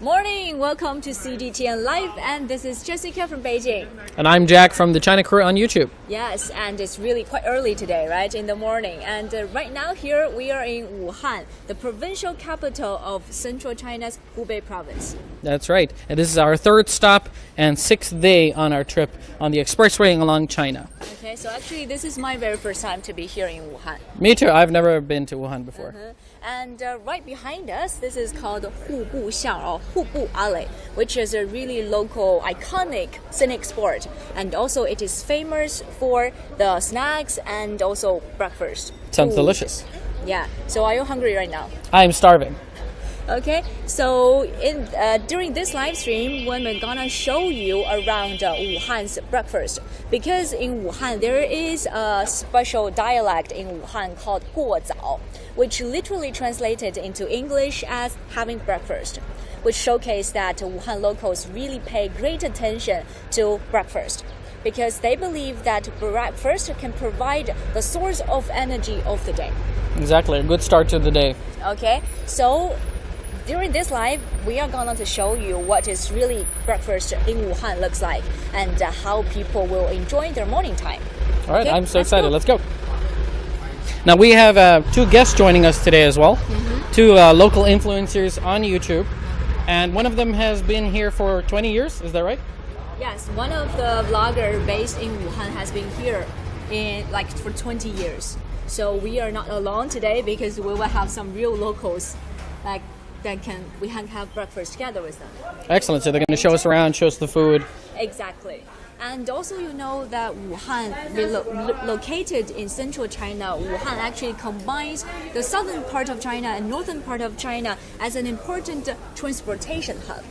Morning, welcome to CGTN Live, and this is Jessica from Beijing. And I'm Jack from the China Crew on YouTube. Yes, and it's really quite early today, right, in the morning. And right now here we are in Wuhan, the provincial capital of central China's Hubei province. That's right. And this is our third stop and sixth day on our trip on the expressway along China. Okay, so actually this is my very first time to be here in Wuhan. Me too. I've never been to Wuhan before. And right behind us, this is called Hubu Alley, which is a really local, iconic scenic spot. And also it is famous for the snacks and also breakfast. Sounds delicious. Yeah. So are you hungry right now? I'm starving. Okay, so during this live stream, we're gonna show you around Wuhan's breakfast, because in Wuhan there is a special dialect in Wuhan called Guo Zao, which literally translated into English as having breakfast, which showcase that Wuhan locals really pay great attention to breakfast, because they believe that breakfast can provide the source of energy of the day. Exactly, a good start to the day. Okay, so during this live, we are going to show you what is really breakfast in Wuhan looks like and how people will enjoy their morning time. All right, okay, I'm so excited. Let's go. Now we have two guests joining us today as well, two local influencers on YouTube, and one of them has been here for 20 years. Is that right? Yes, one of the vloggers based in Wuhan has been here for 20 years. So we are not alone today because we will have some real locals we can have breakfast together with them. Excellent. So they're going to show us around, show us the food. Exactly. And also you know that Wuhan, located in central China, Wuhan actually combines the southern part of China and northern part of China as an important transportation hub,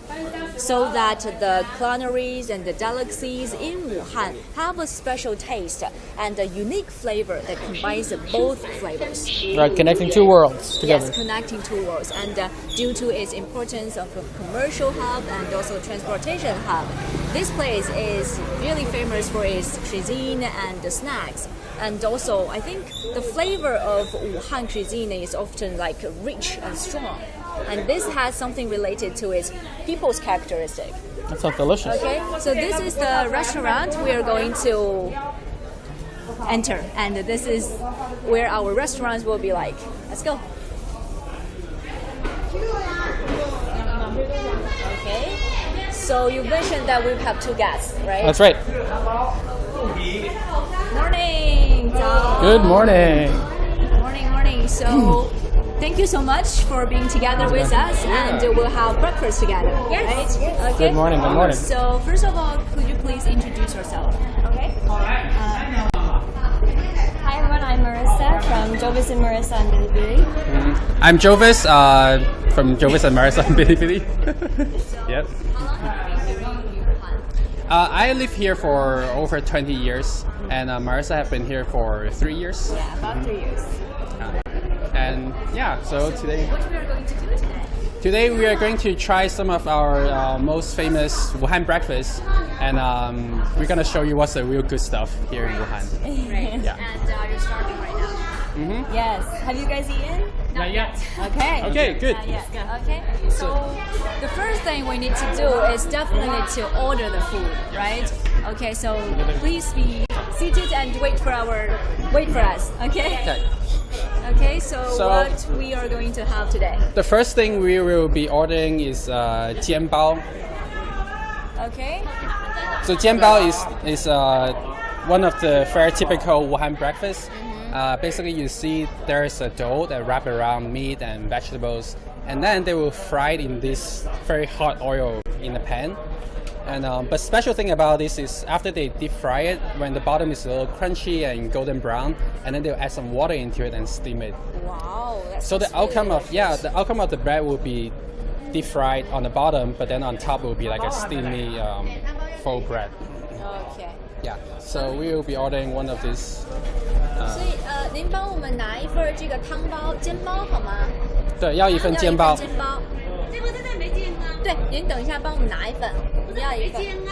so that the culinaries and the delicacies in Wuhan have a special taste and a unique flavor that combines both flavors. Right, connecting two worlds together. Yes, connecting two worlds. And due to its importance of a commercial hub and also transportation hub, this place is really famous for its cuisine and the snacks. And also, I think the flavor of Wuhan cuisine is often rich and strong. And this has something related to its people's characteristic. That sounds delicious. Okay, so this is the restaurant we are going to enter. And this is where our restaurants will be like. Let's go. Okay. So you mentioned that we have two guests, right? That's right. Morning. Good morning. Morning. So thank you so much for being together with us, and we'll have breakfast together. Yes. Right? Okay. Good morning. So first of all, could you please introduce yourself? Okay. Hi everyone, I'm Marissa from Jovis and Marissa on Bilibili. I'm Jovis from Jovis and Marissa on Bilibili. Yep. How long have you been living in Wuhan? I live here for over 20 years, and Marissa have been here for 3 years. Yeah, about 3 years. And yeah, so today. What we are going to do today? Today we are going to try some of our most famous Wuhan breakfast, and we're gonna show you what's the real good stuff here in Wuhan. Right. Yeah. And you're starting right now. Yes. Have you guys eaten? Not yet. Okay. Okay, good. Okay. So the first thing we need to do is definitely to order the food, right? Okay. So please be seated and wait for us. Okay. Okay. So what we are going to have today? The first thing we will be ordering is jianbao. Okay. So jianbao is one of the very typical Wuhan breakfast. Basically, you see there's a dough that wrap around meat and vegetables, and then they will fry it in this very hot oil in the pan. And but special thing about this is after they deep fry it, when the bottom is a little crunchy and golden brown, and then they'll add some water into it and steam it. Wow. So the outcome of the bread will be deep fried on the bottom, but then on top will be like a steamy full bread. Okay. Yeah. So we will be ordering one of these. 所以您帮我们拿一份这个汤包煎包好吗？对，要一份煎包。煎包。这个现在没煎啊。对，您等一下帮我们拿一份。我们要一份。没煎啊，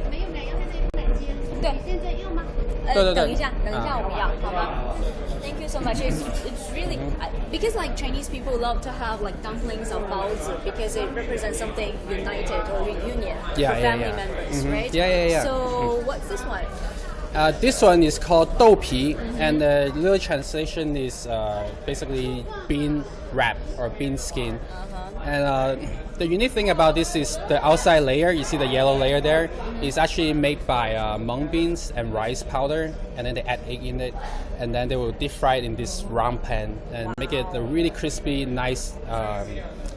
没有奶油，现在有奶煎。对，现在有吗？等一下我们要好吗 ？Thank you so much. It's really because like Chinese people love to have like dumplings or baozi because it represents something united or reunion for family members, right? Yeah. So what's this one? This one is called 豆皮, and the literal translation is basically bean wrap or bean skin. And the unique thing about this is the outside layer, you see the yellow layer there, is actually made by mung beans and rice powder, and then they add egg in it, and then they will deep fry it in this round pan and make it a really crispy, nice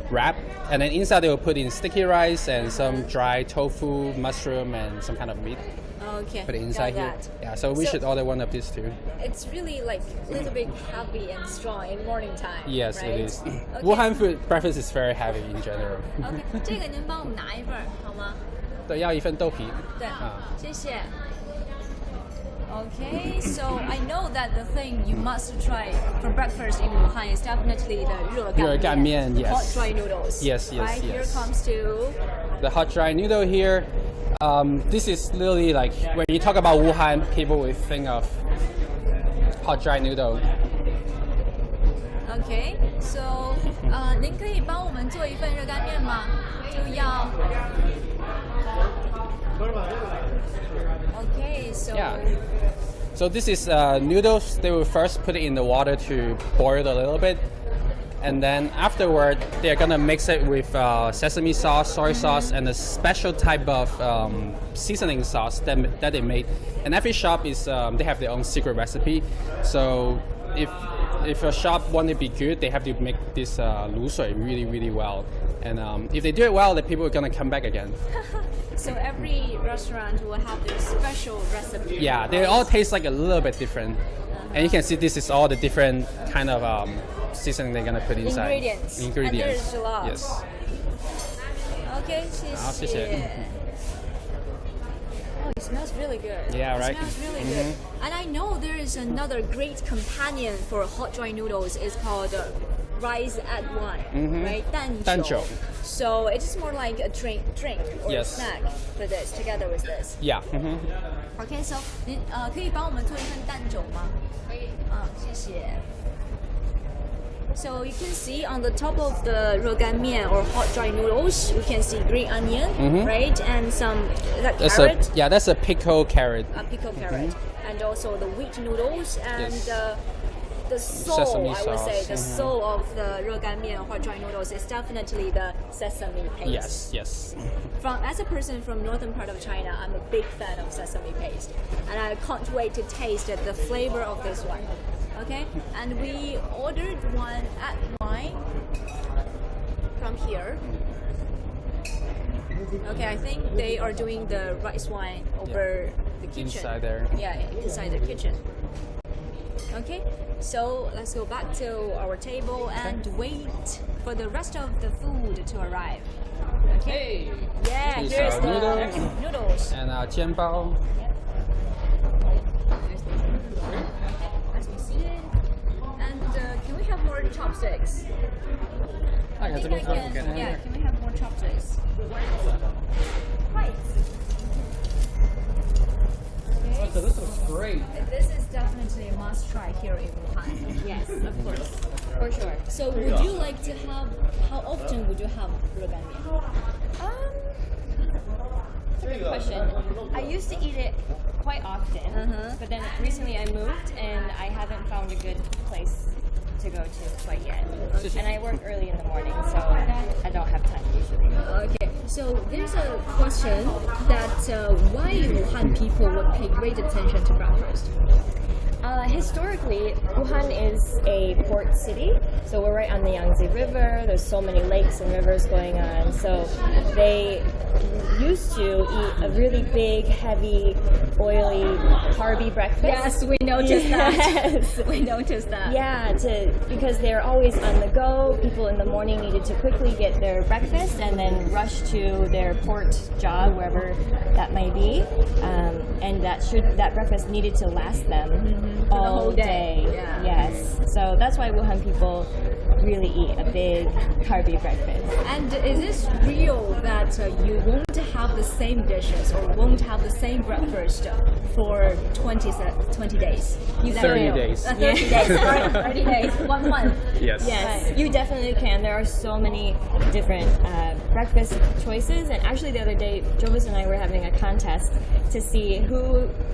wrap. And then inside they will put in sticky rice and some dry tofu, mushroom, and some kind of meat. Okay. Put it inside here. Yeah, so we should order one of these too. It's really like a little bit heavy and strong in morning time. Yes, right? it is. Okay. Wuhan food breakfast is very heavy in general. OK， 这个您帮我们拿一份好吗？对，要一份豆皮。对，谢谢。Okay, so I know that the thing you must try for breakfast in Wuhan is definitely the 热干面, yes. hot dry noodles. Yes. Right, here comes to the hot dry noodle here. This is literally like when you talk about Wuhan, people will think of hot dry noodle. Okay, so 您可以帮我们做一份热干面吗？就要。Okay, so. Yeah. So this is noodles. They will first put it in the water to boil a little bit. And then afterward, they're gonna mix it with sesame sauce, soy sauce, and a special type of seasoning sauce that they made. And every shop is they have their own secret recipe. So if a shop want to be good, they have to make this 卤水 really well. And if they do it well, the people are gonna come back again. So every restaurant will have their special recipe. Yeah, they all taste like a little bit different. And you can see this is all the different kind of seasoning they're gonna put inside. Ingredients. And there's a lot. Yes. Okay, 谢谢. Oh, it smells really good. Yeah, right? It smells really good. And I know there is another great companion for hot dry noodles. It's called rice at wine, right? 蛋酒. So it's more like a drink or a snack for this, together with this. Yeah. Okay, so 您可以帮我们做一份蛋酒吗？可以。谢谢。So you can see on the top of the 热干面 or hot dry noodles, we can see green onion, right? And some carrot. That's a pickled carrot. A pickled carrot. And also the wheat noodles and the soul, sesame I would say, sauce. the soul of the 热干面 or hot dry noodles is definitely the sesame paste. Yes. As a person from northern part of China, I'm a big fan of sesame paste, and I can't wait to taste the flavor of this one. Okay, and we ordered one at wine from here. Okay, I think they are doing the rice wine over the kitchen. Inside there. Yeah, inside the kitchen. Okay, so let's go back to our table and wait for the rest of the food to arrive. Okay. Yeah, here's the noodles. And 煎包. Let's be seated. And can we have more chopsticks? I think I can. Yeah, can we have more chopsticks? Right. Okay. So this looks great. This is definitely a must try here in Wuhan. Yes, of course. For sure. So would you like to have, how often would you have 热干面? That's a good question. I used to eat it quite often, but then recently I moved and I haven't found a good place to go to quite yet. And I work early in the morning, so I don't have time usually. Okay, so there's a question that why Wuhan people would pay great attention to breakfast? Historically, Wuhan is a port city, so we're right on the Yangtze River. There's so many lakes and rivers going on, so they used to eat a really big, heavy, oily, carby breakfast. Yes, we noticed that. Yes. We noticed that. Yeah, because they're always on the go. People in the morning needed to quickly get their breakfast and then rush to their port job, wherever that may be. And that breakfast needed to last them all whole day. Yeah. Yes. So that's why Wuhan people really eat a big carby breakfast. And is this real that you won't have the same dishes or won't have the same breakfast for 20 days? Is that 30 real? days. 30 days, sorry, 30 days, 1 month. Yes. Yes, you definitely can. There are so many different breakfast choices, and actually the other day, Jobus and I were having a contest to see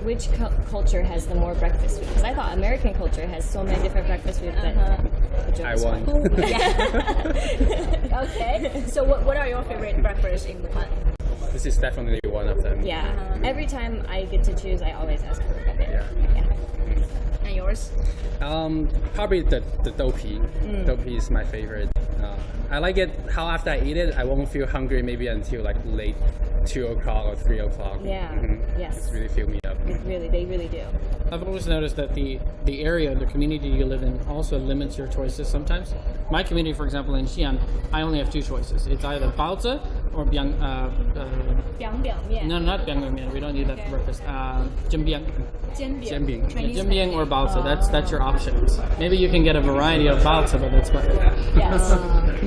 which culture has the more breakfast food. Because I thought American culture has so many different breakfast foods, but I won. Yeah. Okay. So what are your favorite breakfasts in Wuhan? This is definitely one of them. yeah, every time I get to choose, I always ask for a bit. Yeah. And yours? Probably the doupi. Doupi is my favorite. I like it how after I eat it, I won't feel hungry maybe until like late 2 o'clock or 3 o'clock. Yeah. Yes. It's really fill me up. They really do. I've always noticed that the area, the community you live in, also limits your choices sometimes. My community, for example, in Xi'an, I only have 2 choices. It's either baozi or biang. No, not biang. We don't need that for breakfast. Jimbiang. Jianbing. Jimbiang or baozi. That's your options. Maybe you can get a variety of baozi, but that's what. Yes.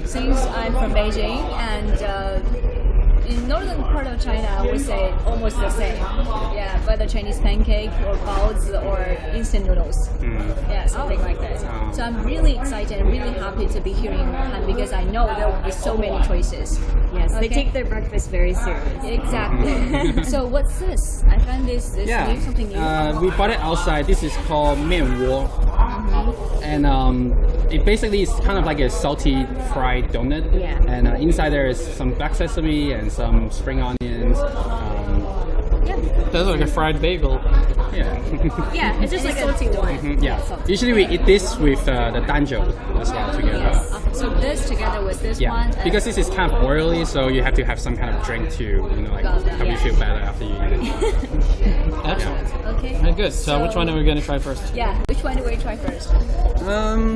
Since I'm from Beijing and in northern part of China, I would say almost the same. Yeah, whether Chinese pancake or baozi or instant noodles. Yeah, something like that. So I'm really excited and really happy to be here in Wuhan because I know there will be so many choices. Yes, they Okay. take their breakfast very seriously. Exactly. So what's this? I found this new, something new. We bought it outside. This is called mianwo. And it basically is kind of like a salty fried donut. Yeah. And inside there is some black sesame and some spring onions. That's like a fried bagel. Yeah. Yeah, it's just like a salty one. Yeah. Usually we eat this with the danzhou as well together. So this together with this Yeah. one. Because this is kind of oily, so you have to have some kind of drink to, help you feel better after you eat it. Excellent. Okay. Very good. So which one are we going to try first? Yeah. Which one do we try first?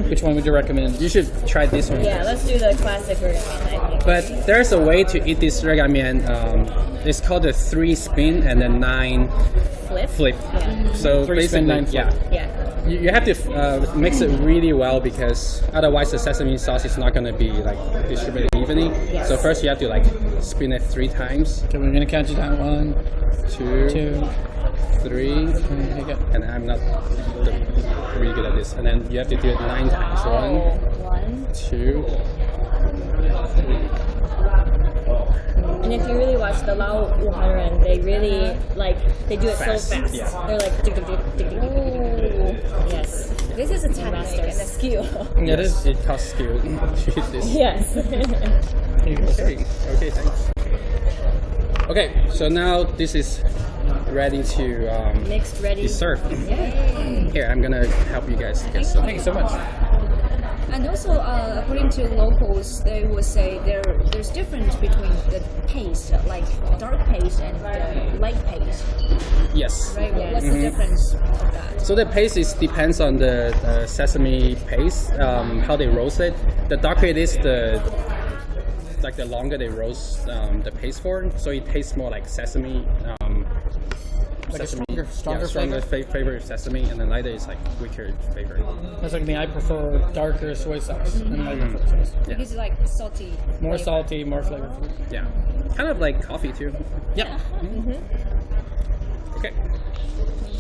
Which one would you recommend? You should try this one. Yeah, let's do the classic version, I think. But there's a way to eat this regamian. It's called the 3 spin and then 9 flip. Yeah. So 3 spin, 9 flip. Yeah. You have to mix it really well because otherwise the sesame sauce is not going to be like distributed evenly. Yes. So first you have to like spin it 3 times. Okay, we're going to count it down. 1, 2, 2, 3. Here you go. And I'm not really good at this. And then you have to do it 9 times. 1, 2, 3. And if you really watch the Lao Wuhan run, they really they do it Fast, so fast. yeah. They're like tick, tick, tick, tick, tick, tick, tick. Yes. This is a technique and a skill. It is. It costs skill to eat this. Yes. Here you go. Okay, thanks. Okay, so now this is ready to Mixed, ready. be served. Yay. Here, I'm gonna help you guys get some. Thank you so much. And also, according to locals, they would say there's difference between the paste, like dark paste and the light paste, Yes. right? What's the difference of that? So the paste depends on the sesame paste, how they roast it. The darker it is, the longer they roast the paste for, so it tastes more like sesame. Like a sesame, stronger flavor of sesame, and then lighter is like weaker flavor. That's like me. I prefer darker soy sauce and lighter soy sauce. Because it's like salty. More flavor. salty, more flavorful. Yeah, kind of like coffee too. Yep. Okay,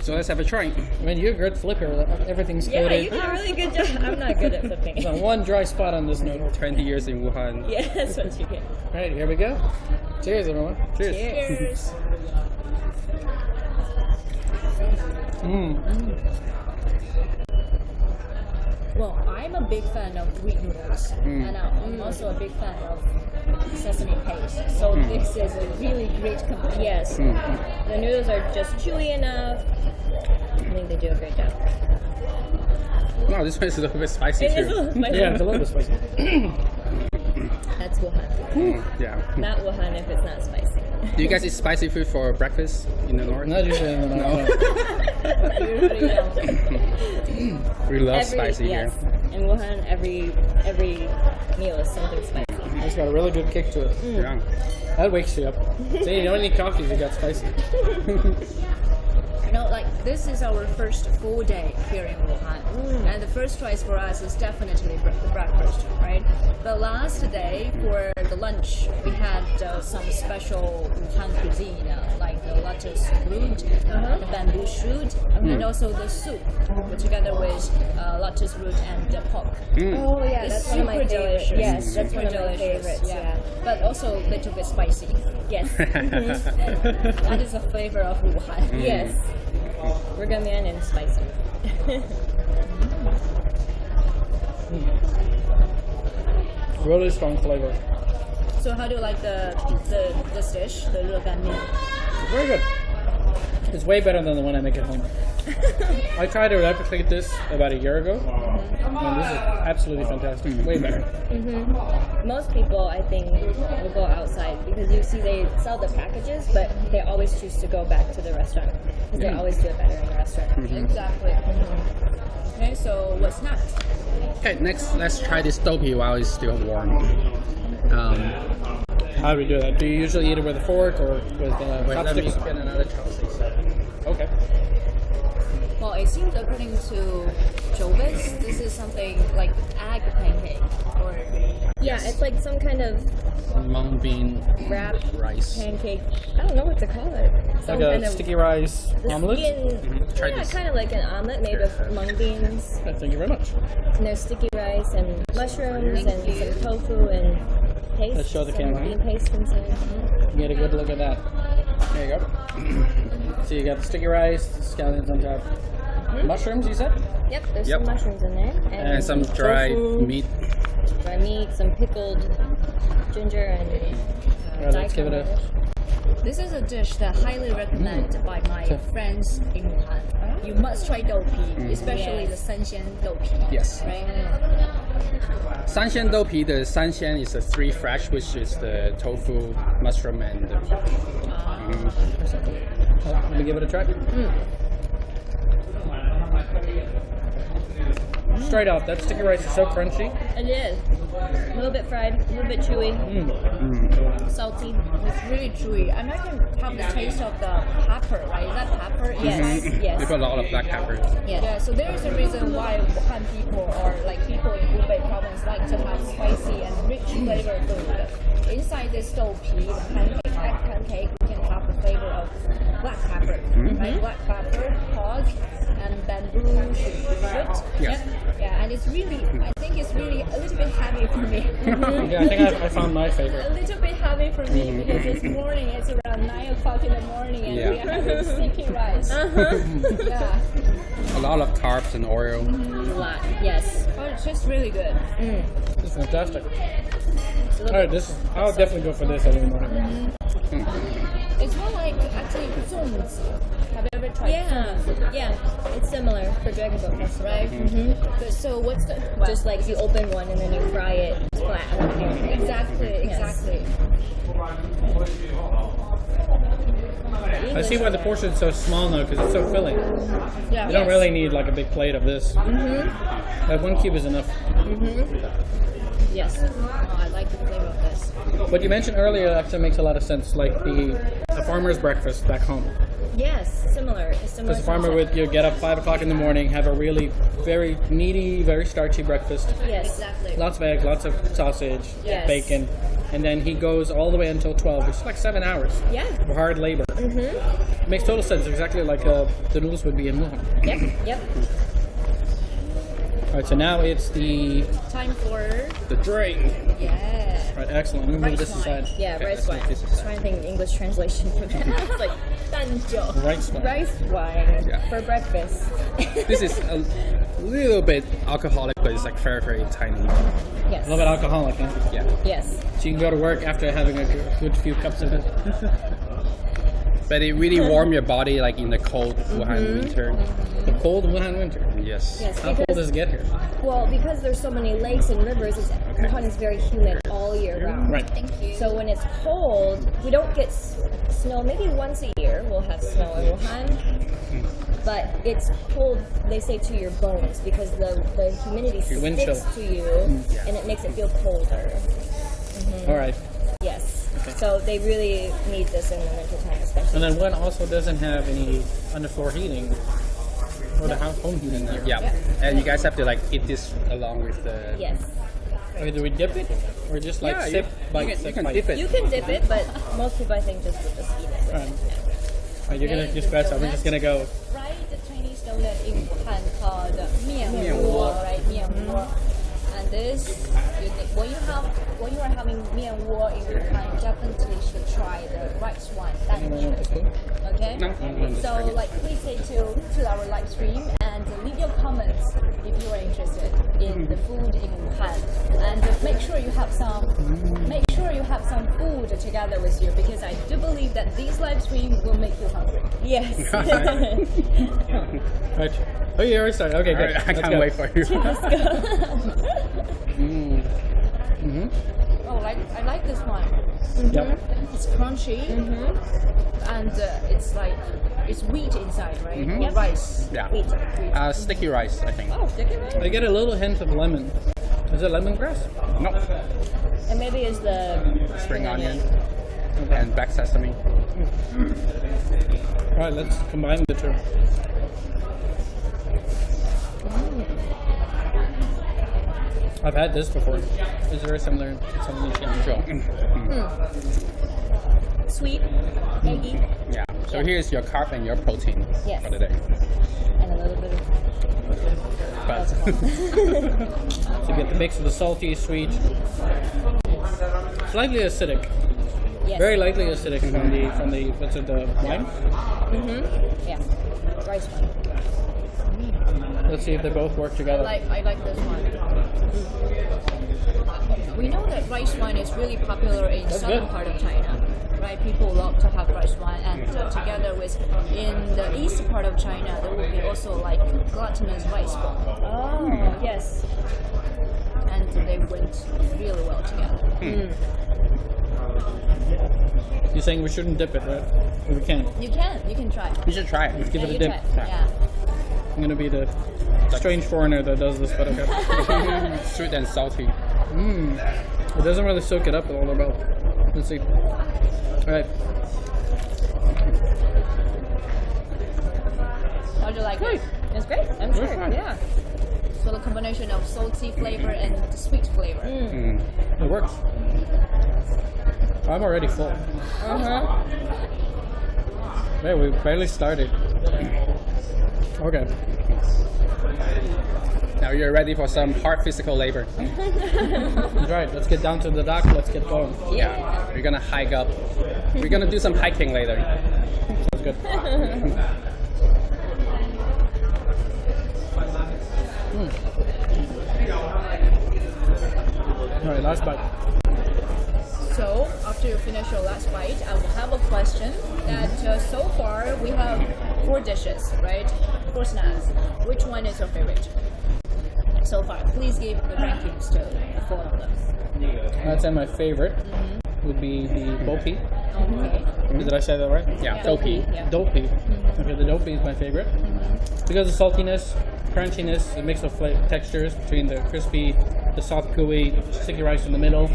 so let's have a try. I mean, you're a good flipper. Everything's Yeah, coated. you did a really good job. I'm not good at flipping. There's not one dry spot on this noodle. 20 years in Wuhan. Yeah, that's what you get. All right, here we go. Cheers, everyone. Cheers. Cheers. Well, I'm a big fan of wheat noodles, and I'm also a big fan of sesame paste. So this is a really great combination. Yes. The noodles are just chewy enough. I think they do a great job. Wow, this one is a little bit spicy It is a too. little spicy. Yeah, it's a little bit spicy. That's Wuhan. Yeah. Not Wuhan if it's not spicy. Do you guys eat spicy food for breakfast in the north? Not usually in the north. Usually don't. We love spicy yes. here. In Wuhan, every meal is something spicy. It's got a really good kick to it. Yeah. That wakes you up. See, you don't need coffee if you got spicy. You know, like this is our first full day here in Wuhan, and the first choice for us is definitely the breakfast, right? The last day for the lunch, we had some special Wuhan cuisine, like the lettuce root, the bamboo shoot, and also the soup, together with lettuce root and pork. Oh yeah, It's that's one of my super favorites. delicious. Yes, that's Super one of my delicious, favorites. Yeah. But also a little bit spicy. Yes. That is a flavor of Wuhan. Yes. Burgamian and spicy. Really strong flavor. So how do you like this dish, the Ruganmian? Very good. It's way better than the one I make at home. I tried to replicate this about a year ago, and this is absolutely fantastic. Way better. Most people, I think, will go outside because you see they sell the packages, but they always choose to go back to the restaurant because they always do it better in the restaurant. Exactly. Okay, so what's next? Okay, next let's try this topi while it's still warm. How do we do that? Do you usually eat it with a fork or with Wait, let me chopsticks? get another chopstick. Okay. Well, it seems according to Jovis, this is something like egg pancake or Yeah, it's like some kind of Mung bean wrap rice. pancake. I don't know what to call it. Some Like kind a of sticky rice the omelet? skin- Try yeah, this. kind of like an omelet made of mung beans. Okay, thank you very much. And there's sticky rice and mushrooms and some tofu and paste. Let's show the some camera. bean paste inside. Get a good look at that. There you go. So you got the sticky rice, the scallions on top. Mushrooms, you said? Yep, there's Yep. some mushrooms in there. And some dry tofu, meat. dry meat, some pickled ginger and Alright, let's give it a... this is a dish that I highly recommend by my friends in Wuhan. You must try doupi, especially the sanxian doupi. Yes. Right? Sanxian doupi, the sanxian is the 3 fresh, which is the tofu, mushroom, and the Let me give it a try. Straight off, that sticky rice is so crunchy. it is. A little bit fried, a little bit chewy, salty. It's really chewy. And I can have the taste of the pepper, right? Is that pepper? Yes, They yes. put a lot of black pepper. Yeah, so there is a reason why Wuhan people or like people in Hubei province like to have spicy and rich flavor food. Inside this doupi, the pancake, egg pancake, you can have the flavor of black pepper, right? Black pepper, pork, and bamboo shoot. Yes. Yeah, and it's really, I think it's really a little bit heavy for me. Yeah, I think I found my A favorite. little bit heavy for me because this morning it's around 9 o'clock in the morning and Yeah. we are having sticky rice. Yeah, A lot of carbs and oil. A lot, yes. but it's just really good. It's fantastic. Alright, I'll definitely go for this every morning. It's more like actually zongzi. Have you ever tried? Yeah, it's similar for Dragon Boat Festival. Right. But so what's the Just like you open one and then you fry it flat on a pancake. exactly. I see why the portion is so small now, because it's so filling. Yeah. You don't really need like a big plate of this. Like 1 cube is enough. Yes. Oh, I like the flavor of this. What you mentioned earlier actually makes a lot of sense, like a farmer's breakfast back home. Yes, similar. It's similar. Because a farmer would get up 5 o'clock in the morning, have a really very meaty, very starchy breakfast. Yes. Exactly. Lots of eggs, lots of sausage, Yes. bacon, and then he goes all the way until 12, which is like 7 hours Yeah. of hard labor. Makes total sense, exactly like the noodles would be in Wuhan. Yep. All right, so now it's the Time for drain. yeah. All right, excellent. Let me move Rice this wine. aside. Yeah, Okay, rice let's wine. make this Just trying to think of English translation for that. It's like 蛋酒. Rice wine. Rice wine Yeah. for breakfast. This is a little bit alcoholic, but it's like very, very tiny. Yes. A little bit alcoholic, huh? Yeah. Yes. So you can go to work after having a good few cups of it. But it really warms your body like in the cold Wuhan winter. The cold Wuhan winter. Yes. Yes. How cold does it get here? Well, because there's so many lakes and rivers, Wuhan is very humid all year round. Right. Thank you. So when it's cold, we don't get snow. Maybe once a year we'll have snow in Wuhan. But it's cold, they say, to your bones because the humidity Your wind sticks chill. to you and it makes it feel colder. All right. Yes. Okay. So they really need this in the wintertime, especially. And then one also doesn't have any underfloor heating or the home heating there. Yeah. And you guys have to like eat this along with the. Yes. Okay, do we dip it or just like Yeah, sip bite? you sip can bite? dip it. You can dip it, but most people I think just would just eat it. Right. You're gonna just scratch up. We're just gonna go. Right, the Chinese donut in Wuhan called 面面窝,窝. right? 面窝. And this, when you are having 面窝 in Wuhan, definitely should try the rice one. That okay? No, So like please stay tuned to our live stream and leave your comments if you are interested in the food in Wuhan. And make sure you have some food together with you because I do believe that this live stream will make you hungry. Yes. Right. Oh, you already started. Okay, good. I Let's can't go. wait for you. Oh, I like this one. Yep. It's crunchy and it's wheat inside, right? Or rice. Yeah. Sticky rice, I think. Oh, sticky rice. I get a little hint of lemon. Is it lemongrass? No. And maybe it's the Spring onion and black sesame. All right, let's combine the two. I've had this before. It's very similar to something in Yangtze. Sweet, eggy, Yeah. So here's your carb and your protein Yes. for the day. and a little bit of But To get the mix of the salty, sweet, slightly acidic, yes. very lightly acidic from the what's it, the wine. Yeah. Rice one. Let's see if they both work together. I like this one. We know that rice wine is really popular in southern good. part of China, right? People love to have rice wine, and together with in the east part of China, there will be also like glutinous rice bowl, Oh, yes. and they went really well together. You're saying we shouldn't dip it, right? Or we can. You can try. you should try it. Give it a you dip. try. Yeah. I'm gonna be the strange foreigner that does this, but okay. Sweet and salty. It doesn't really soak it up all about. Let's see. All right. How do you like it? It's great. I'm sure. fine. Yeah. So the combination of salty flavor and the sweet flavor. It works. I'm already full. Man, we barely started. Okay. Now you're ready for some hard physical labor. That's right. Let's get down to the dock. Let's get going. Yeah. We're gonna hike up. We're gonna do some hiking later. Sounds good. All right, last bite. So after you finish your last bite, I will have a question that so far we have 4 dishes, right? 4 snacks. Which one is your favorite? So far, please give the rankings to the 4 of them. I'd say my favorite would be the bopi. Okay. Did I say that right? Yeah. Dopey. Yeah. Dopey. Okay, the dopey is my favorite because of saltiness, crunchiness, a mix of textures between the crispy, the soft, gooey, sticky rice in the middle.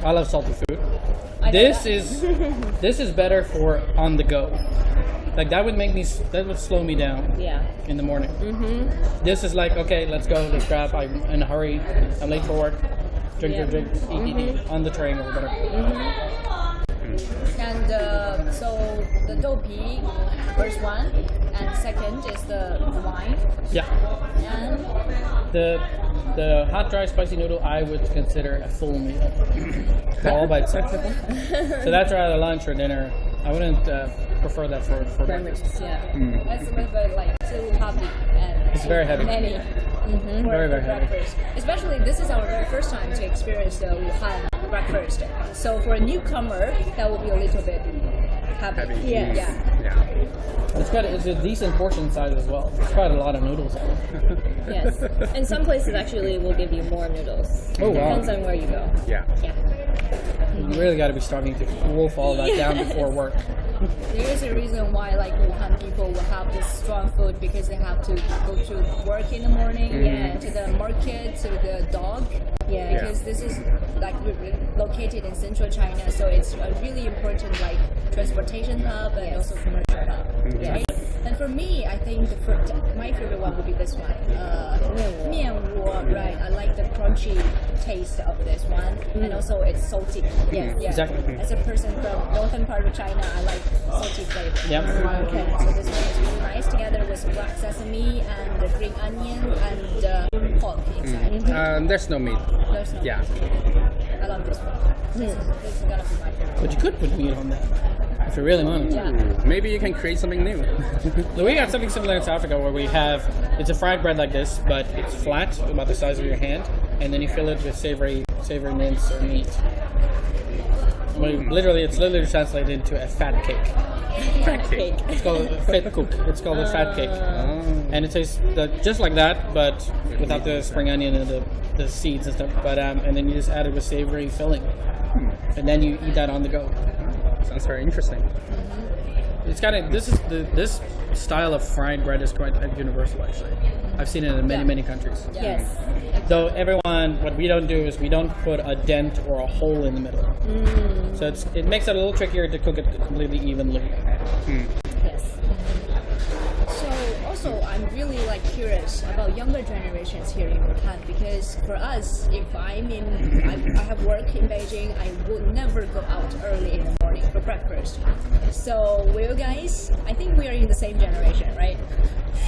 I love salty food. This is better for on the go. Like that would slow me down Yeah. in the morning. This is like, okay, let's go, let's grab. I'm in a hurry. I'm late for work. Drink, eat on the train or whatever. And so the dopey, first one, and second is the wine. Yeah. And The hot, dry, spicy noodle I would consider a full meal. All by itself. So that's rather lunch or dinner. I wouldn't prefer that for breakfast. yeah, that's a little bit like too heavy and It's very heavy. many. Very, very heavy. Breakfast. Especially this is our very first time to experience the Wuhan breakfast. So for a newcomer, that will be a little bit heavy. Yes. Yeah. It's a decent portion size as well. It's quite a lot of noodles. Yes. And some places actually will give you more noodles. Oh, wow. Depends on where you go. Yeah. Yeah. You really got to be starving to wolf all that down before work. There is a reason why like Wuhan people will have this strong food because they have to go to work in the morning, to the market, to the dog. Yeah. because this is like located in central China, so it's a really important like transportation hub and also commercial hub. Right? And for me, I think my favorite one would be this one, 面窝. Right, I like the crunchy taste of this one, and also it's salty. Yes. Yeah. Exactly. As a person from northern part of China, I like salty flavor. Yep. Okay, so this one is really nice together with black sesame and the green onion and pork inside. There's no meat. There's no Yeah. I love this one. This is gonna be my favorite. But you could put meat on that if you really wanted to. Yeah. Maybe you can create something new. So we got something similar in South Africa where we have, it's a fried bread like this, but it's flat, about the size of your hand, and then you fill it with savory mince or meat. It's literally translated into a fat cake. Fat cake. It's called a fat cook. It's called a fat cake. And it tastes just like that, but without the spring onion and the seeds and stuff. But and then you just add it with savory filling, and then you eat that on the go. Sounds very interesting. It's kind of this style of fried bread is quite universal actually. I've seen it in many countries. Yes. Though what we don't do is we don't put a dent or a hole in the middle. So it makes it a little trickier to cook it completely evenly. Yes. So also, I'm really like curious about younger generations here in Wuhan, because for us, if I have work in Beijing, I would never go out early in the morning for breakfast. So will you guys? I think we are in the same generation, right?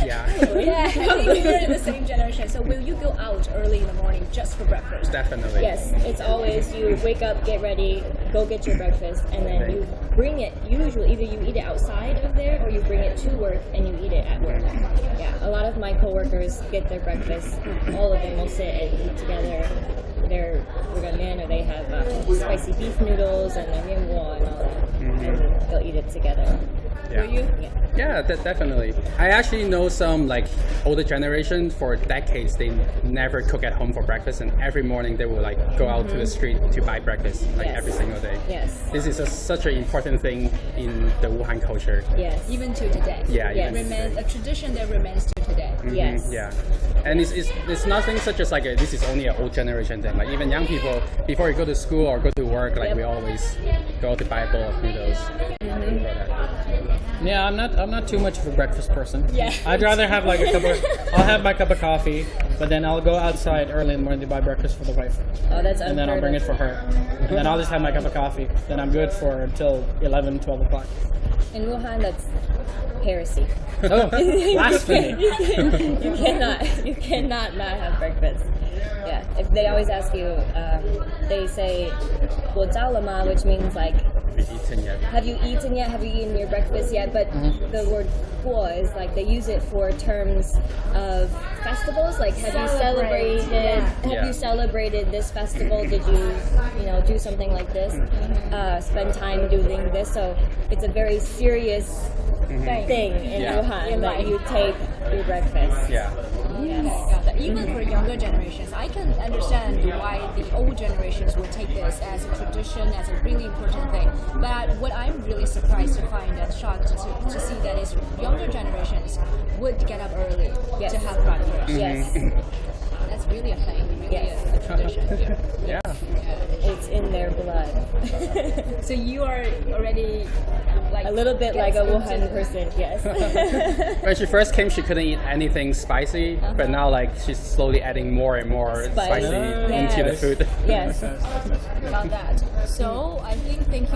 Yeah. Yeah, I think we're in the same generation. So will you go out early in the morning just for breakfast? Definitely. Yes, it's always you wake up, get ready, go get your breakfast, and then you bring it. Usually, either you eat it outside of there, or you bring it to work and you eat it at work. Yeah, a lot of my coworkers get their breakfast. All of them will sit and eat together. Their or they have spicy beef noodles and their mianguo and all that, and they'll eat it together. Yeah. Will you? Yeah, definitely. I actually know some like older generation for decades they never cook at home for breakfast, and every morning they will like go out to the street to buy breakfast like Yes. every single day. Yes. This is such an important thing in the Wuhan culture. Yes. Even to today. Yeah, Yes. even Remains a tradition that remains to today. Yes. Yeah, and it's nothing such as like this is only an old generation thing. Like even young people, before you go to school or go to work, like we always go to buy a bowl of noodles. Yeah, I'm not too much of a breakfast person. Yeah. I'd rather have like I'll have my cup of coffee, but then I'll go outside early in the morning to buy breakfast for the wife. Oh, that's And then I'll bring it for her. And then I'll just have my cup of coffee. Then I'm good for until 11, 12 o'clock. In Wuhan, that's heresy. Oh, blasphemy. You cannot not have breakfast. Yeah, if they always ask you, they say "Guo Zao le ma," which means like, Have you eaten yet? have you eaten yet? Have you eaten your breakfast yet? But the word "guo" is like they use it for terms of festivals. Like, have you celebrated? Have you celebrated this festival? Did you do something like this? Spend time doing this. So it's a very serious thing in Wuhan that you take your breakfast. Yeah. Yes. Even for younger generations, I can understand why the old generations would take this as a tradition, as a really important thing. But what I'm really surprised to find and shocked to see that is younger generations would get up early to have breakfast. Yes. That's really a thing, really Yes. a tradition here. Yeah. It's in their blood. So you are already like A little bit like a Wuhan person, yes. When she first came, she couldn't eat anything spicy, but now like she's slowly adding more and more Spice. spicy Yes. into the food. Yes. about that. So I think thank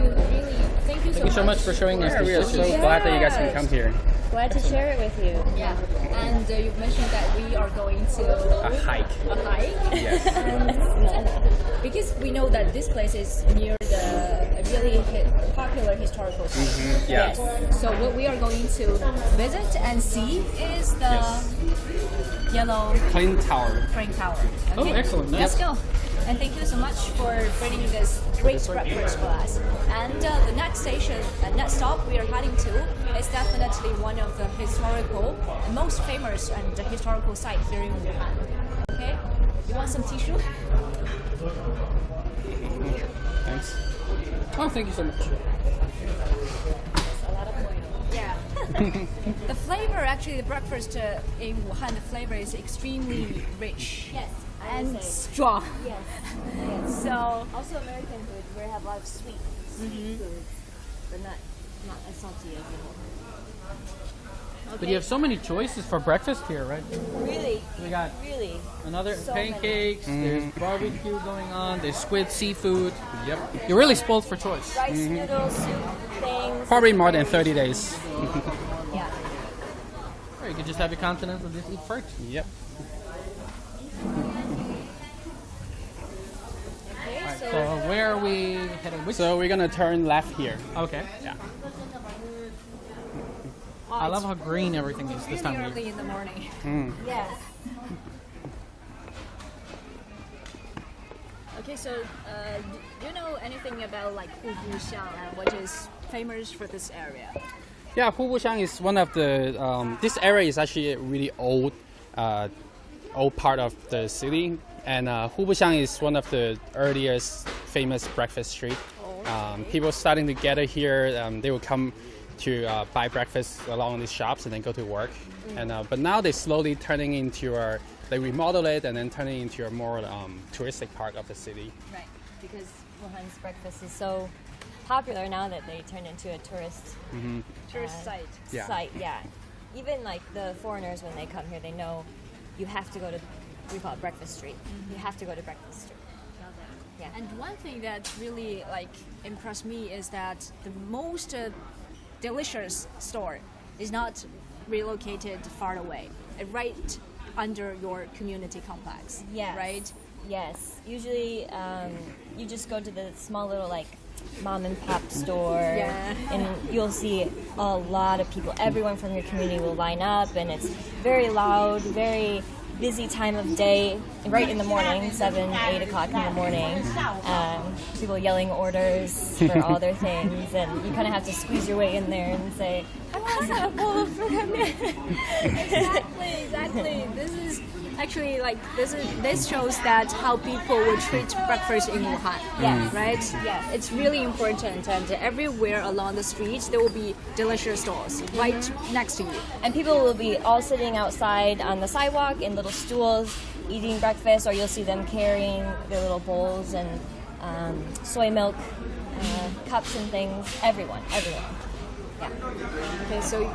you so much for showing us Yeah, we are this so dish. glad that you guys can come here. Glad to share it with you. Yeah, and you mentioned that we are going to A hike. A hike. Yes. Because we know that this place is near the really popular historical site. Yeah. So what we are going to visit and see is the yellow Clean tower. crane tower. Oh, Okay? excellent. Let's Nice. go. And thank you so much for bringing this great breakfast for us. And the next station, next stop we are heading to is definitely one of the historical, most famous and historical site here in Wuhan. Okay? You want some tissue? Thanks. Oh, thank you so much. A lot of point. Yeah. The flavor, actually, the breakfast in Wuhan, the flavor is extremely rich. Yes, and strong. Yes. Yes. So Also American food, we have a lot of sweet foods, but not as salty as in Wuhan. But you have so many choices for breakfast here, right? Really, We got really. another So pancakes, there's barbecue going on, there's squid seafood. Yep. You're really spoiled for choice. Rice noodle soup things. Probably more than 30 days. Yeah. Or you could just have your continental just eat first. Yep. Okay, Alright, so so where are we heading? Which? So we're gonna turn left here. Okay. Yeah. I love how green everything is this really time of early year. in the morning. yes. Okay, so do you know anything about like Wuhan and what is famous for this area? Yeah, Wuhan is one of the. This area is actually a really old part of the city, and Wuhan is one of the earliest famous breakfast street. People starting to gather here. They will come to buy breakfast along these shops and then go to work. And but now they're slowly turning into they remodel it and then turning into a more touristic part of the city. Right. Because Wuhan's breakfast is so popular now that they turned into a tourist Site. Yeah. site. Yeah. Even like the foreigners when they come here, they know you have to go to we call it Breakfast Street. You have to go to Breakfast Street. Yeah. And one thing that really like impressed me is that the most delicious store is not relocated far away, right under your community complex. Yes. Right. Yes. Usually, you just go to the small little like mom and pop store, Yeah. and you'll see a lot of people. Everyone from your community will line up, and it's very loud, very busy time of day. Right in the morning, 7, 8 o'clock in the morning. People yelling orders for all their things, and you kind of have to squeeze your way in there and say, "I want a bowl of ramen." Exactly. This is actually like this shows that how people would treat breakfast in Wuhan. Yes. Right. Yes. It's really important, and everywhere along the streets there will be delicious stores right next to you. And people will be all sitting outside on the sidewalk in little stools eating breakfast, or you'll see them carrying their little bowls and soy milk cups and things. Everyone. Yeah. Okay, so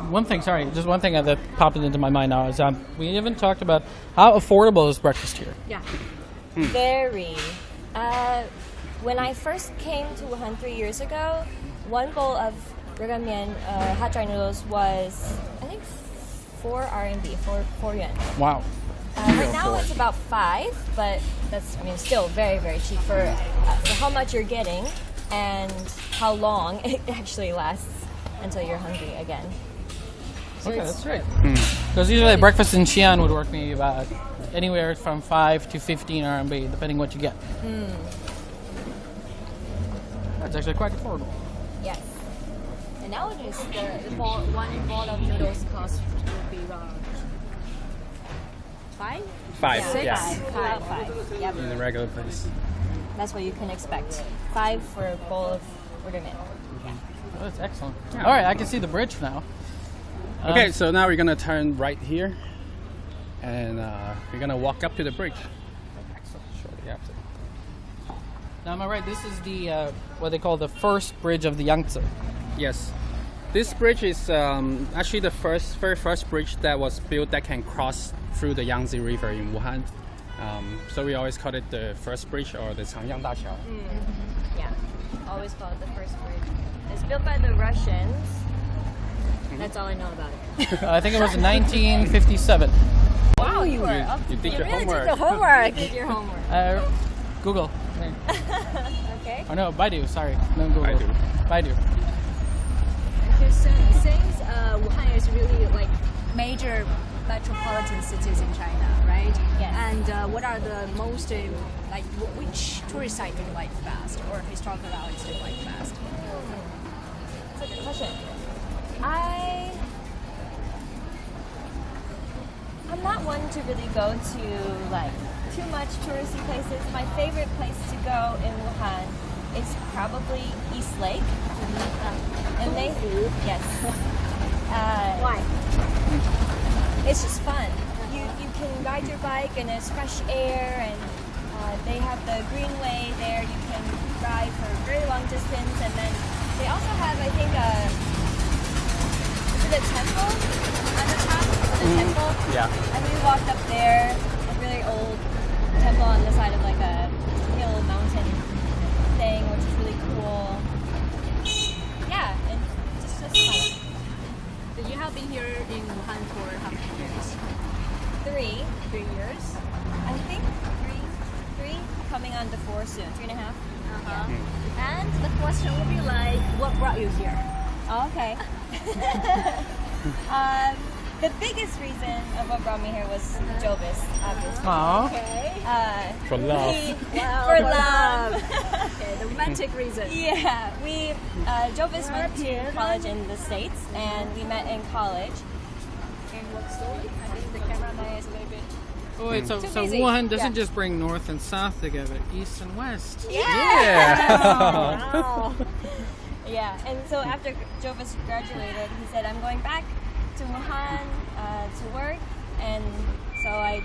One thing that popped into my mind now is we haven't talked about how affordable is breakfast here. yeah. Very. When I first came to Wuhan 3 years ago, one bowl of ramen, hot dry noodles, was I think 4 RMB, 4 yuan. Wow. Right now it's about 5, but that's still very, very cheap for how much you're getting and how long it actually lasts until you're hungry again. Okay, that's great. Because usually breakfast in Xi'an would work me about anywhere from 5 to 15 RMB, depending what you get. That's actually quite affordable. Yes. And nowadays one bowl of noodles costs would be around 5? 5, Six? yeah. About 5. Yep. In the regular place. That's what you can expect. 5 for a bowl of ramen. Oh, that's excellent. All right, I can see the bridge now. Okay, so now we're gonna turn right here, and we're gonna walk up to the bridge. Shortly after. Now, am I right? This is the what they call the first bridge of the Yangtze. Yes, this bridge is actually the very first bridge that was built that can cross through the Yangtze River in Wuhan. So we always call it the first bridge or the Changyang Daqiao. Yeah. Always call it the first bridge. It's built by the Russians. That's all I know about it. I think it was in 1957. Wow, you were up. You did You your really homework. did your homework. Did your homework. Google. Okay. Oh no, Baidu. Sorry, no Google. Baidu. Okay, so since Wuhan is really like major metropolitan cities in China, right? Yes. And what are the most like which tourist site do you like best, or historical values do you like best? That's a good question. I'm not one to really go to like too much touristy places. My favorite place to go in Wuhan is probably East Lake. And yes. Why? It's just fun. You can ride your bike and it's fresh air, and they have the greenway there. You can ride for a very long distance, and then they also have, I think, is it a temple on the top of the temple? Yeah. And we walked up there, a really old temple on the side of like a hill mountain thing, which is really cool. Yeah, and just fun. So you have been here in Wuhan for how many years? 3 3 years. I think three, coming on to 4 soon, 3.5. And the question will be like, what brought you here? Oh, okay. The biggest reason of what brought me here was Jovis, obviously. Okay. For love. For love. Okay, the romantic reason. Yeah, Jovis went to college in the States, and we met in college. And what story? I think the cameraman is a little bit. Oh, wait, so busy. Wuhan doesn't Yeah. just bring north and south together, east and west. Wow. Yeah, and so after Jovis graduated, he said, I'm going back to Wuhan to work, and so I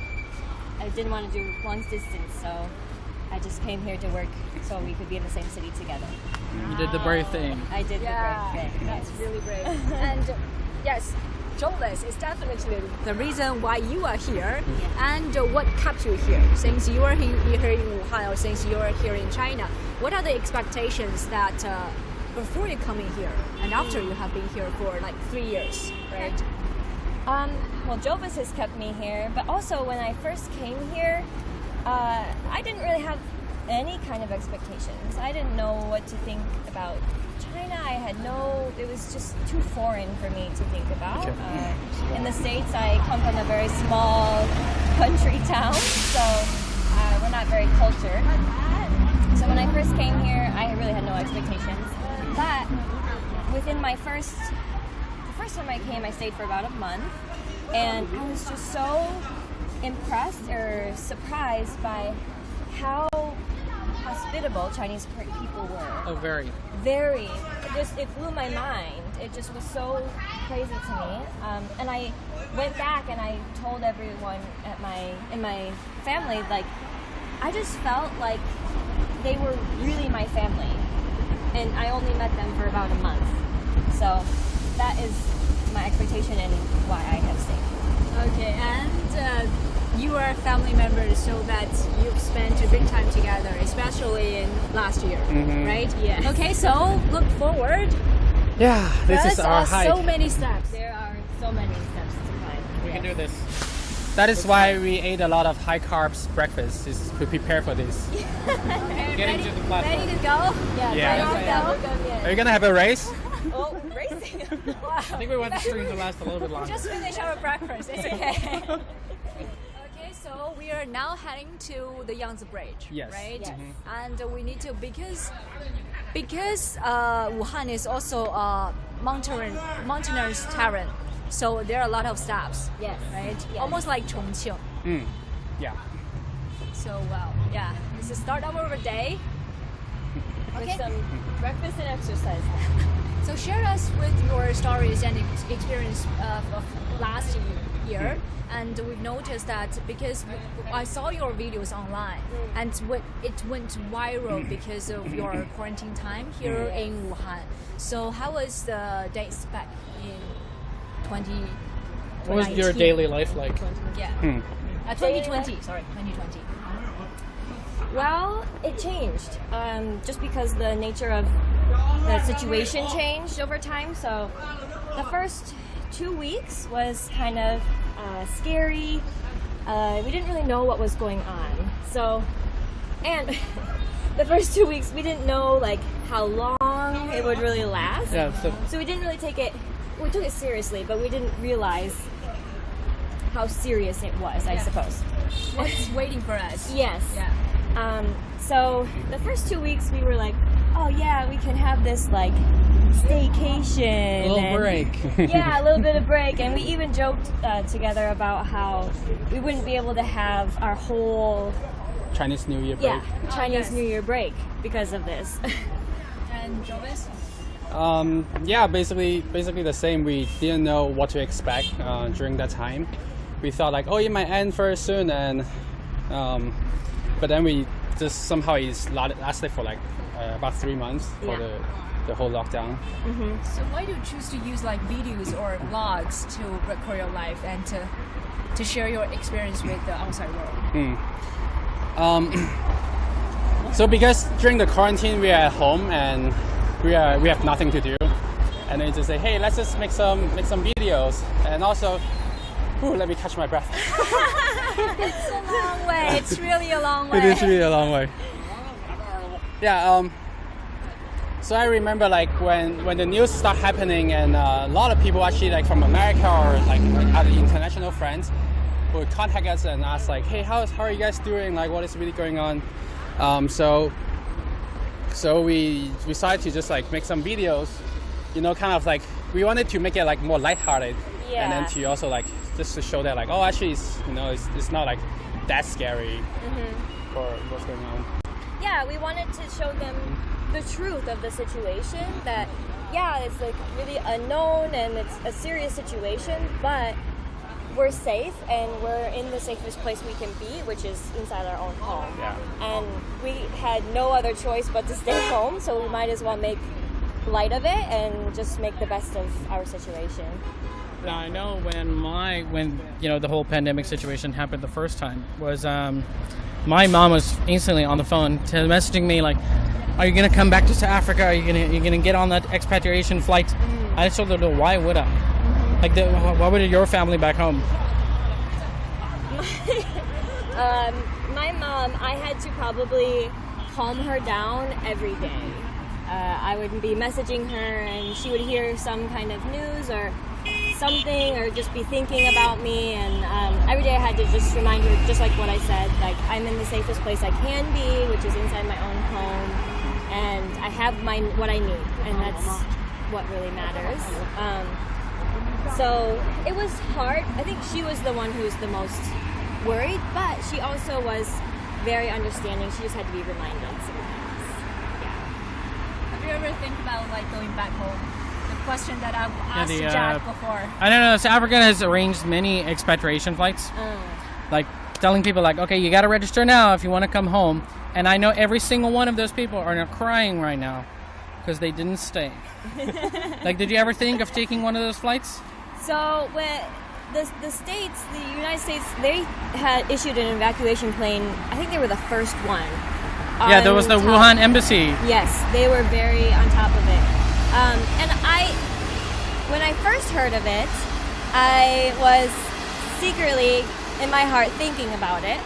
didn't want to do long distance, so I just came here to work so we could be in the same city together. You did the brave thing. I did the brave thing. That's really brave. And yes, Jovis is definitely the reason why you are here. And what kept you here? Since you are here in Wuhan, or since you are here in China, what are the expectations that before you coming here and after you have been here for like 3 years, right? Well, Jovis has kept me here, but also when I first came here, I didn't really have any kind of expectations. I didn't know what to think about China. It was just too foreign for me to think about. In the States, I come from a very small country town, so we're not very cultured. So when I first came here, I really had no expectations. But within the first time I came, I stayed for about a month, and I was just so impressed or surprised by how hospitable Chinese people were. Oh, very. Very. It blew my mind. It just was so crazy to me. And I went back and I told everyone in my family, like, I just felt like they were really my family. And I only met them for about a month. So that is my expectation and why I have stayed. Okay, and you are family members, so that you've spent a big time together, especially in last year, right? Yes. Okay, so look forward. Yeah, this is our hike. So many steps. There are so many steps to climb. We can do this. That is why we ate a lot of high carbs breakfast, is to prepare for this. Getting to the platform. Ready to go? Yeah. Ready to Are you gonna have a race? Oh, racing. I think we want the stream to last a little bit longer. Just finish our breakfast. It's okay. Okay, so we are now heading to the Yangtze Bridge, Yes. right? Yes. And we need to because Wuhan is also a mountainous terrain, so there are a lot of steps. Yes. Right. Yes. Almost like Chongqing. Yeah. So yeah, this is start of our day. With Okay. some breakfast and exercise. So share us with your stories and experience of last year. And we've noticed that because I saw your videos online, and it went viral because of your quarantine time here in Wuhan. So how was the days back in 2019? What was your daily life like? Yeah. 2020. Sorry, 2020. Well, it changed. Just because the nature of the situation changed over time. So the first 2 weeks was kind of scary. We didn't really know what was going on. So, and the first 2 weeks we didn't know like how long it would really last. Yeah, So we didn't really take it. We took it seriously, but we didn't realize how serious it was. I suppose. What's waiting for us? Yes. Yeah. So the first 2 weeks we were like, oh yeah, we can have this like staycation. a little and- break. Yeah, a little bit of break. And we even joked together about how we wouldn't be able to have our whole Chinese New Year break. Chinese yes. New Year break because of this. And Jovis? Yeah, basically the same. We didn't know what to expect during that time. we thought like, oh, it might end very soon, and but then we just somehow it's lasted for like about 3 months for the whole lockdown. So why do you choose to use like videos or vlogs to record your life and to share your experience with the outside world? So because during the quarantine we are at home and we have nothing to do, and then just say, hey, let's just make some videos, and also, let me catch my breath. It's a long way. It's really a long way. It is really a long way. Yeah. So I remember like when the news started happening, and a lot of people actually like from America or like other international friends would contact us and ask like, hey, how are you guys doing? Like, what is really going on? So we decided to just like make some videos, kind of like we wanted to make it like more lighthearted, and then to also like just to show that like, oh, actually it's not like that scary for what's going on. Yeah, we wanted to show them the truth of the situation, that it's like really unknown and it's a serious situation, but we're safe and we're in the safest place we can be, which is inside our own home. Yeah. And we had no other choice but to stay home, so we might as well make light of it and just make the best of our situation. Now I know when the whole pandemic situation happened the first time was my mom was instantly on the phone messaging me like, are you gonna come back to South Africa? Are you gonna get on that expatriation flight? I just told her, why would I? Like, why would your family back home? My mom, I had to probably calm her down every day. I would be messaging her and she would hear some kind of news or something, or just be thinking about me, and every day I had to just remind her, just like what I said, like I'm in the safest place I can be, which is inside my own home, and I have what I need, and that's what really matters. So it was hard. I think she was the one who was the most worried, but she also was very understanding. She just had to be reminded sometimes. Have you ever think about like going back home? The question that I've asked Jack before. I don't know. South Africa has arranged many expatriation flights, like telling people like, okay, you got to register now if you want to come home. And I know every single one of those people are now crying right now because they didn't stay. Like, did you ever think of taking one of those flights? So when the United States, they had issued an evacuation plane. I think they were the first one. Yeah, there was the Wuhan embassy. Yes, they were very on top of it. And when I first heard of it, I was secretly in my heart thinking about it,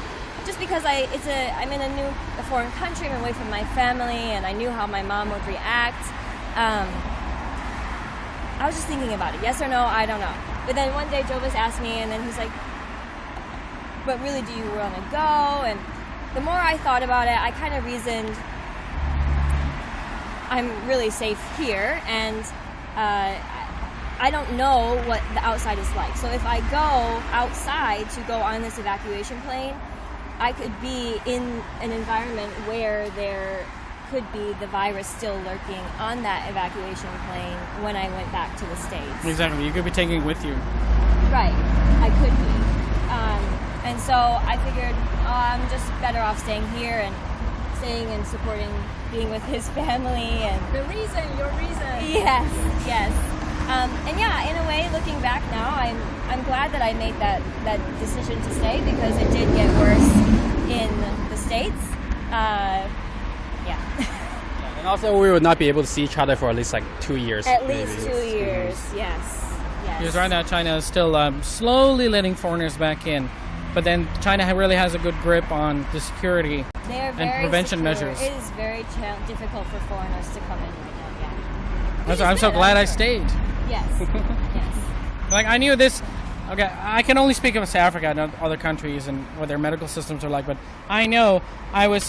just because I'm in a foreign country, I'm away from my family, and I knew how my mom would react. I was just thinking about it, yes or no, I don't know. But then one day Jovis asked me, and then he's like, but really, do you want to go? And the more I thought about it, I kind of reasoned, I'm really safe here, and I don't know what the outside is like. So if I go outside to go on this evacuation plane, I could be in an environment where there could be the virus still lurking on that evacuation plane when I went back to the States. Exactly. You could be taking it with you. Right. I could be. And so I figured, I'm just better off staying here and staying and supporting, being with his family. And your reason. Yes. And yeah, in a way, looking back now, I'm glad that I made that decision to stay, because it did get worse in the States. And also, we would not be able to see each other for at least like 2 years. At least 2 years, yes. Because right now China is still slowly letting foreigners back in, but then China really has a good grip on the security and prevention measures. It is very difficult for foreigners to come in right now. I'm so glad I stayed. Yes. Yes. Like, I knew this. Okay, I can only speak of South Africa, not other countries and what their medical systems are like, but I know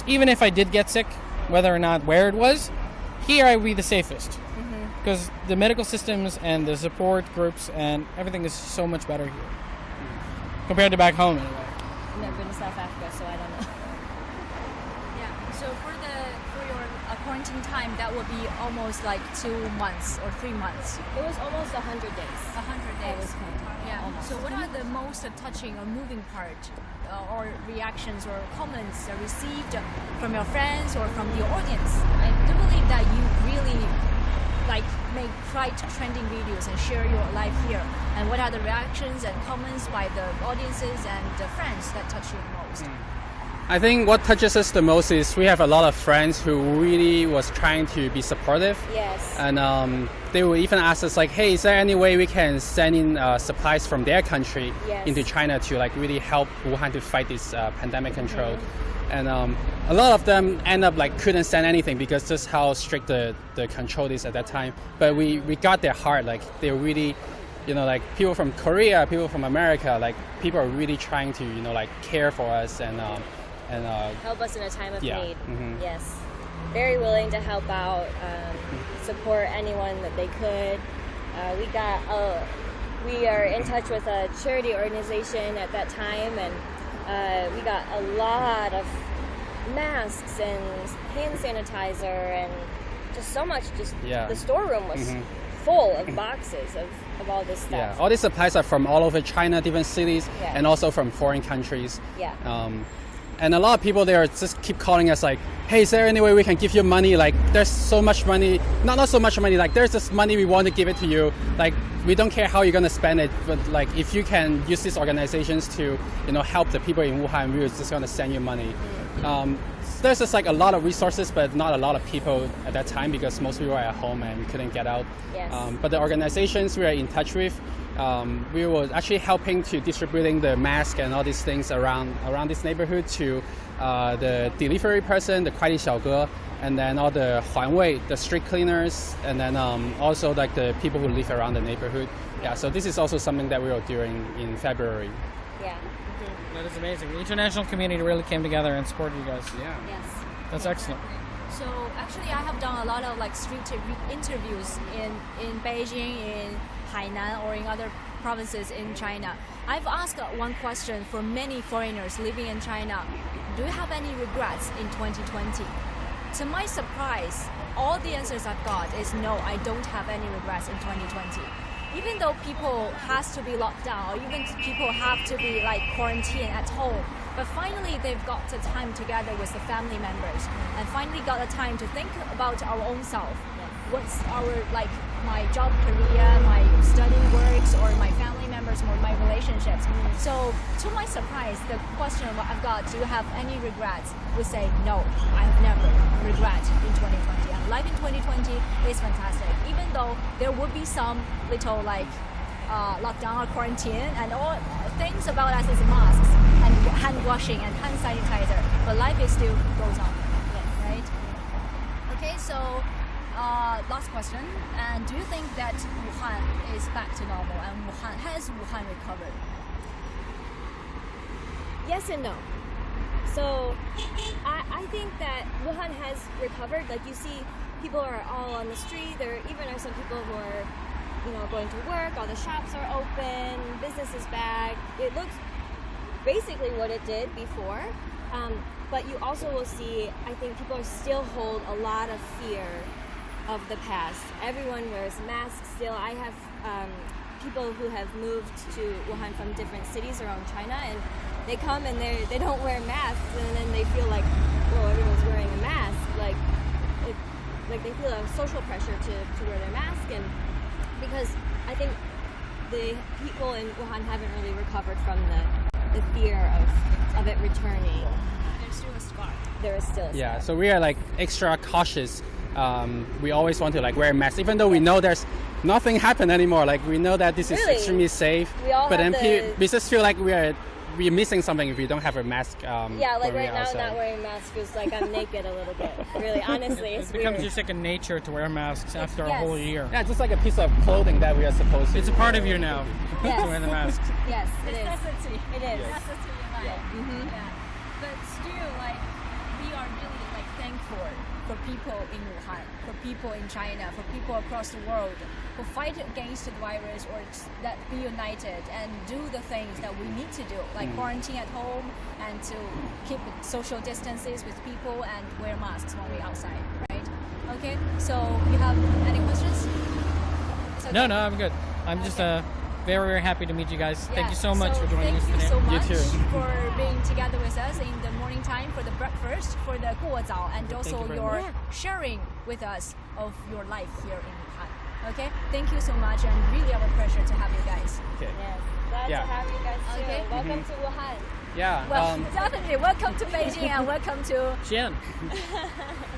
even if I did get sick, whether or not where it was, here I would be the safest. Because the medical systems and the support groups and everything is so much better here compared to back home anyway. I've never been to South Africa, so I don't know. Yeah. So for your quarantine time, that would be almost like 2 months or 3 months. It was almost 100 days. 100 I was days. counting. Yeah. So what are the most touching or moving part or reactions or comments received from your friends or from the audience? I do believe that you really like make quite trending videos and share your life here. And what are the reactions and comments by the audiences and the friends that touch you the most? I think what touches us the most is we have a lot of friends who really was trying to be supportive. Yes. And they will even ask us like, hey, is there any way we can send in supplies from their country Yes. into China to like really help Wuhan to fight this pandemic control? And a lot of them end up like couldn't send anything because just how strict the control is at that time. But we got their heart, like they're really, you know, like people from Korea, people from America, like people are really trying to, you know, like care for us and Help us in a time of Yeah. need. Mhm. Yes. Very willing to help out, support anyone that they could. We are in touch with a charity organization at that time, and we got a lot of masks and hand sanitizer and just so much. Just Yeah. the storeroom was full of boxes of all this stuff. yeah, all these supplies are from all over China, different cities, Yeah. and also from foreign countries. Yeah. And a lot of people there just keep calling us like, hey, is there any way we can give you money? Like, there's so much money, not so much money, like there's this money we want to give it to you. Like, we don't care how you're going to spend it, but like if you can use these organizations to, you know, help the people in Wuhan, we're just going to send you money. There's just like a lot of resources, but not a lot of people at that time because most people were at home and couldn't get out. Yes. But the organizations we are in touch with, we were actually helping to distributing the mask and all these things around this neighborhood to the delivery person, the 快递小哥, and then all the 环卫, the street cleaners, and then also like the people who live around the neighborhood. Yeah, so this is also something that we were doing in February. Yeah. That is amazing. The international community really came together and supported you guys. Yeah. Yes. That's excellent. So actually, I have done a lot of like street interviews in Beijing, in Hainan, or in other provinces in China. I've asked one question for many foreigners living in China: do you have any regrets in 2020? To my surprise, all the answers I've got is no, I don't have any regrets in 2020. Even though people has to be locked down, or even people have to be like quarantined at home, but finally they've got the time together with the family members, and finally got the time to think about our own self. What's our like my job career, my study works, or my family members, or my relationships. So to my surprise, the question I've got, do you have any regrets? We say no, I have never regret in 2020. And life in 2020 is fantastic, even though there would be some little like lockdown or quarantine, and all things about us is masks and hand washing and hand sanitizer, but life is still goes on. Right? Okay, so last question. And do you think that Wuhan is back to normal, and has Wuhan recovered? Yes and no. So I think that Wuhan has recovered. Like you see, people are all on the street. There even are some people who are, you know, going to work. All the shops are open. Business is back. It looks basically what it did before. But you also will see, I think people still hold a lot of fear of the past. Everyone wears masks still. I have people who have moved to Wuhan from different cities around China, and they come and they don't wear masks, and then they feel like, well, everyone's wearing a mask. Like they feel a social pressure to wear their mask, and because I think the people in Wuhan haven't really recovered from the fear of it returning. There's still a scar. There is still a Yeah, scar. so we are like extra cautious. We always want to like wear masks, even though we know there's nothing happened anymore. Like we know that this is Really? extremely safe. We all but have then we just feel like we're missing something if we don't have a mask. Yeah, like when we're right now, outside. not wearing a mask feels like I'm naked a little bit. Really, honestly, it's It becomes weird. just like a nature to wear masks after a Yes. whole year. Yeah, just like a piece of clothing that we are supposed to. It's a part of you now Yes. to wear the mask. Yes, it is. Necessity. It is. Necessity in life. Yeah. But still, like, we are really like thankful for people in Wuhan, for people in China, for people across the world who fight against the virus or that be united and do the things that we need to do, like quarantine at home and to keep social distances with people and wear masks when we're outside, right? Okay, so you have any questions? It's okay. No, I'm good. I'm just very, very happy to meet you guys. Thank you so much for joining us Thank today. you so much too. for being together with us in the morning time for the breakfast, for the Guo Zao, and also you very your much. sharing with us of your life here in Wuhan. Okay, thank you so much, and really our pleasure to have you guys. Okay. Yes, glad Yeah. to have you guys too. Okay. Welcome to Wuhan. Yeah. Well, definitely welcome to Beijing and welcome to. Xian.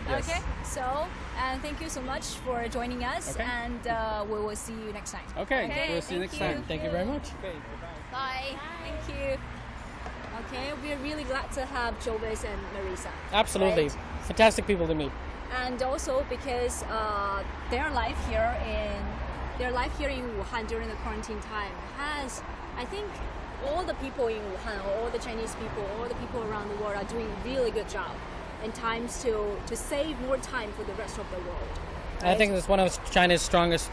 Yes. Okay, so and thank you so much for joining us, Okay. and we will see you next time. Okay. Okay, We'll see you thank next you. time. Thank you very much. Bye. Thank you. Okay, we're really glad to have Jovis and Marissa. Absolutely. Right? Fantastic people to meet. And also because their life here in Wuhan during the quarantine time has, I think, all the people in Wuhan, all the Chinese people, all the people around the world are doing really good job in times to save more time for the rest of the world. I right? think that's one of China's strongest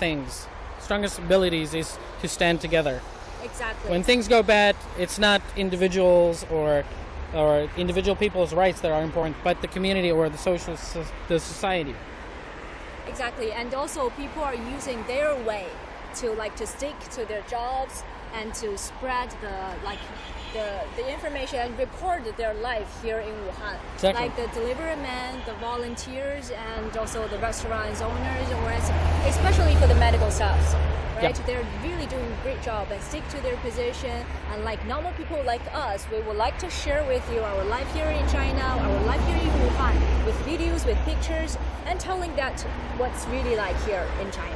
abilities is to stand together. exactly. When things go bad, it's not individuals or individual people's rights that are important, but the community or the society. Exactly, and also people are using their way to stick to their jobs and to spread the information and record their life here in Wuhan. Exactly. Like the delivery men, the volunteers, and also the restaurants owners, or especially for the medical staffs. Right? Yeah. They're really doing a great job and stick to their position. And like normal people like us, we would like to share with you our life here in China, our life here in Wuhan, with videos, with pictures, and telling that what's really like here in China.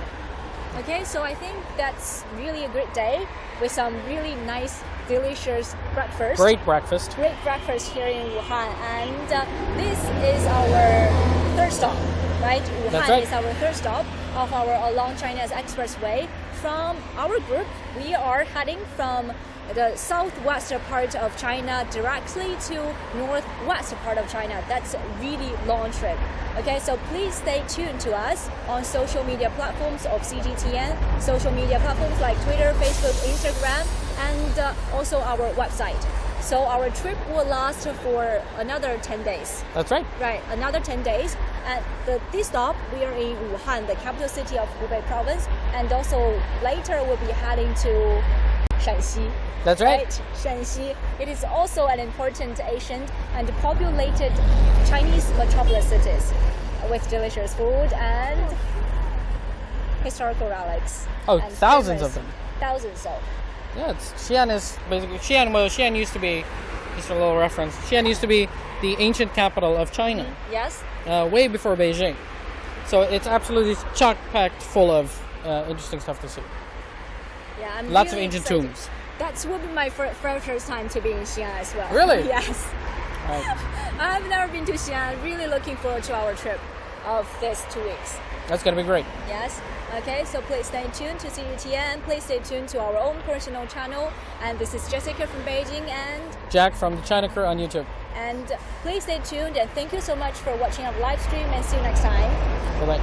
Okay, so I think that's really a great day with some really nice, delicious breakfast. Great breakfast. Great breakfast here in Wuhan, and this is our third stop, right? Wuhan That's right. is our third stop of our Along China's Expressway. From our group, we are heading from the southwestern part of China directly to northwest part of China. That's a really long trip. Okay, so please stay tuned to us on social media platforms of CGTN, social media platforms like Twitter, Facebook, Instagram, and also our website. So our trip will last for another 10 days. That's right. Right, another 10 days. At this stop, we are in Wuhan, the capital city of Hubei province, and also later we'll be heading to Shanxi. That's right. Shanxi. It is also an important ancient and populated Chinese metropolis cities with delicious food and historical relics. Oh, and thousands famous- of them. Thousands of. Yeah, Xi'an is basically Xi'an used to be, just a little reference. Xi'an used to be the ancient capital of China, Yes. way before Beijing. So it's absolutely chock packed full of interesting stuff to see. Yeah, I'm Lots of really ancient excited. tombs. That will be my first time to be in Xi'an as well. Really? Yes. Right. I've never been to Xi'an. Really looking forward to our trip of this 2 weeks. That's gonna be great. Yes. Okay, so please stay tuned to CGTN. Please stay tuned to our own personal channel. And this is Jessica from Beijing, Jack from the China Crew on YouTube. and please stay tuned. And thank you so much for watching our live stream. And see you next time. Bye bye.